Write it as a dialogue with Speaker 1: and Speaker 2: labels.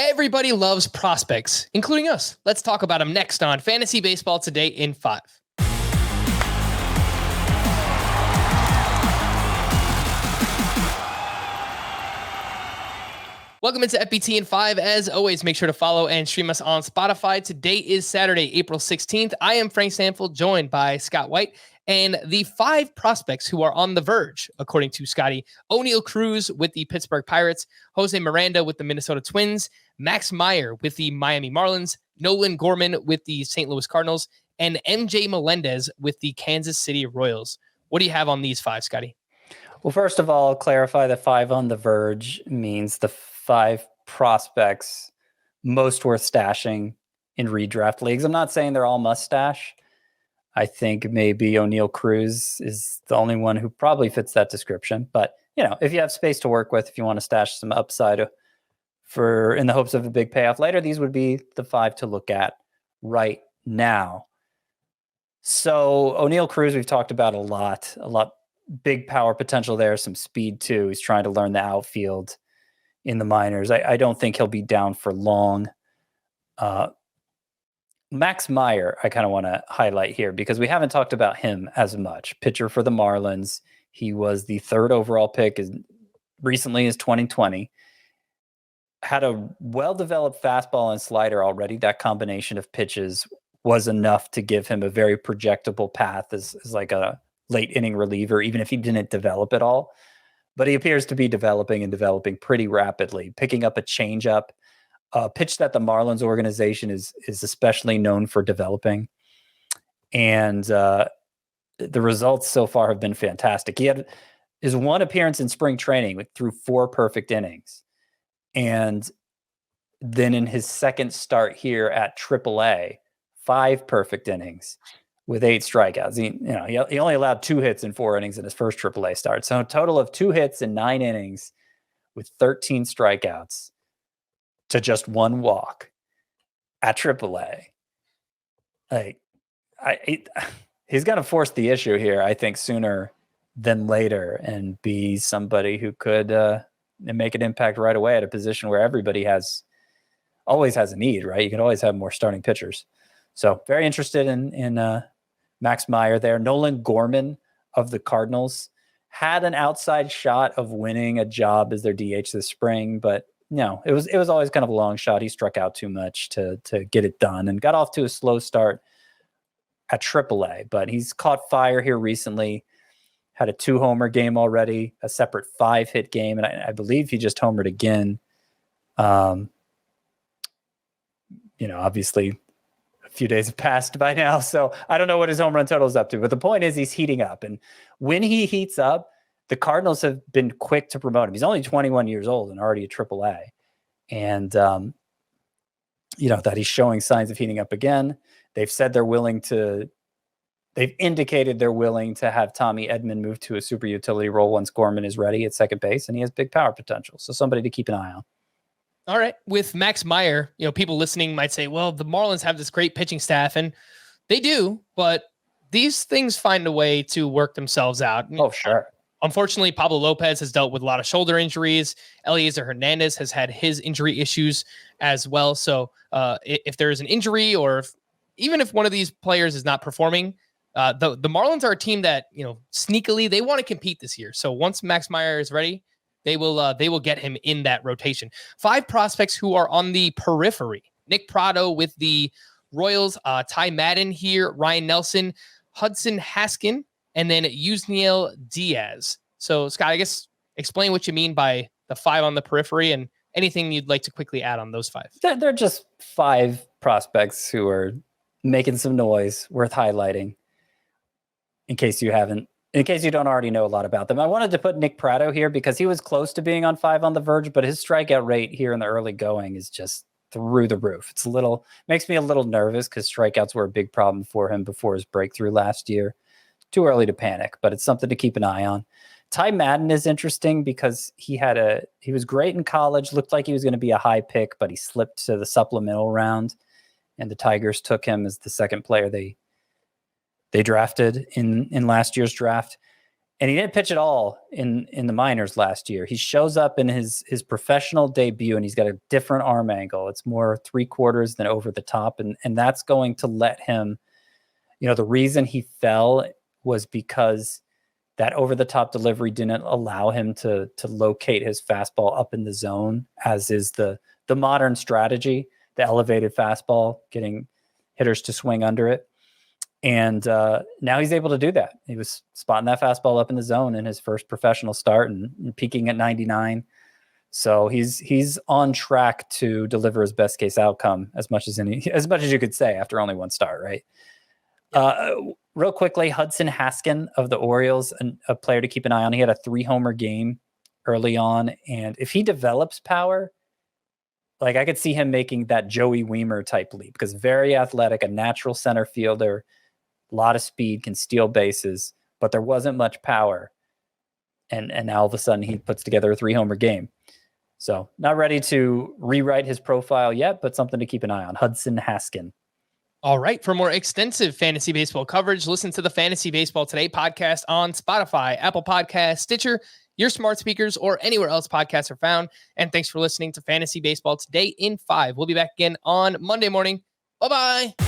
Speaker 1: Everybody loves prospects, including us. Let's talk about them next on Fantasy Baseball Today in 5. Welcome into FBT in 5. As always, make sure to follow and stream us on Spotify. Today is Saturday, April 16th. I am Frank Stanfield, joined by Scott White, and the 5 prospects who are on the verge, according to Scotty: O'Neal Cruz with the Pittsburgh Pirates, Jose Miranda with the Minnesota Twins, Max Meyer with the Miami Marlins, Nolan Gorman with the St. Louis Cardinals, and MJ Melendez with the Kansas City Royals. What do you have on these 5, Scotty?
Speaker 2: Well, first of all, clarify that 5 on the verge means the 5 prospects most worth stashing in redraft leagues. I'm not saying they're all must stash. I think maybe O'Neal Cruz is the only one who probably fits that description. But, if you have space to work with, if you want to stash some upside for in the hopes of a big payoff later, these would be the 5 to look at right now. So O'Neal Cruz, we've talked about a lot, big power potential there, some speed too. He's trying to learn the outfield in the minors. I don't think he'll be down for long. Max Meyer, I kind of want to highlight here because we haven't talked about him as much. Pitcher for the Marlins. He was the 3rd overall pick as recently as 2020. Had a well-developed fastball and slider already. That combination of pitches was enough to give him a very projectable path as like a late inning reliever, even if he didn't develop at all. But he appears to be developing pretty rapidly, picking up a changeup, a pitch that the Marlins organization is especially known for developing. And the results so far have been fantastic. He had his one appearance in spring training through 4 perfect innings. And then in his second start here at AAA, 5 perfect innings with 8 strikeouts. He only allowed 2 hits in 4 innings in his first AAA start. So a total of 2 hits in 9 innings with 13 strikeouts to just 1 walk at AAA. He's going to force the issue here, I think, sooner than later and be somebody who could make an impact right away at a position where everybody always has a need, right? You can always have more starting pitchers. So very interested in Max Meyer there. Nolan Gorman of the Cardinals had an outside shot of winning a job as their DH this spring, but it was always kind of a long shot. He struck out too much to get it done and got off to a slow start at AAA, but he's caught fire here recently. Had a 2-homer game already, a separate 5-hit game, and I believe he just homered again. Obviously a few days have passed by now, so I don't know what his home run total is up to, but the point is he's heating up. And when he heats up, the Cardinals have been quick to promote him. He's only 21 years old and already at AAA. And, that he's showing signs of heating up again. They've said they've indicated they're willing to have Tommy Edman move to a super utility role once Gorman is ready at second base, and he has big power potential. So somebody to keep an eye on.
Speaker 1: All right. With Max Meyer, people listening might say, well, the Marlins have this great pitching staff, and they do, but these things find a way to work themselves out.
Speaker 2: Oh, sure.
Speaker 1: Unfortunately, Pablo Lopez has dealt with a lot of shoulder injuries. Eliezer Hernandez has had his injury issues as well. So if there is an injury, or even if one of these players is not performing, the Marlins are a team that, sneakily, they want to compete this year. So once Max Meyer is ready, they will get him in that rotation. 5 prospects who are on the periphery: Nick Prado with the Royals, Ty Madden here, Ryan Nelson, Hudson Haskin, and then Yusniel Diaz. So Scott, I guess explain what you mean by the 5 on the periphery and anything you'd like to quickly add on those 5.
Speaker 2: They're just 5 prospects who are making some noise worth highlighting in case you don't already know a lot about them. I wanted to put Nick Prado here because he was close to being on 5 on the verge, but his strikeout rate here in the early going is just through the roof. Makes me a little nervous because strikeouts were a big problem for him before his breakthrough last year. Too early to panic, but it's something to keep an eye on. Ty Madden is interesting because he was great in college, looked like he was going to be a high pick, but he slipped to the supplemental round, and the Tigers took him as the second player they drafted in last year's draft. And he didn't pitch at all in the minors last year. He shows up in his professional debut, and he's got a different arm angle. It's more 3/4 than over the top, and that's going to let him, the reason he fell was because that over the top delivery didn't allow him to locate his fastball up in the zone, as is the modern strategy, the elevated fastball, getting hitters to swing under it. And now he's able to do that. He was spotting that fastball up in the zone in his first professional start and peaking at 99. So he's on track to deliver his best case outcome as much as you could say after only one start, right? Real quickly, HUDSON HASKIN of the Orioles, a player to keep an eye on. He had a 3-homer game early on, and if he develops power, like I could see him making that Joey Weimer type leap, because very athletic, a natural center fielder, a lot of speed, can steal bases, but there wasn't much power. And now all of a sudden he puts together a 3-homer game. So not ready to rewrite his profile yet, but something to keep an eye on. HUDSON HASKIN.
Speaker 1: All right. For more extensive fantasy baseball coverage, listen to the Fantasy Baseball Today podcast on Spotify, Apple Podcasts, Stitcher, your smart speakers, or anywhere else podcasts are found. And thanks for listening to Fantasy Baseball Today in 5. We'll be back again on Monday morning. Bye-bye.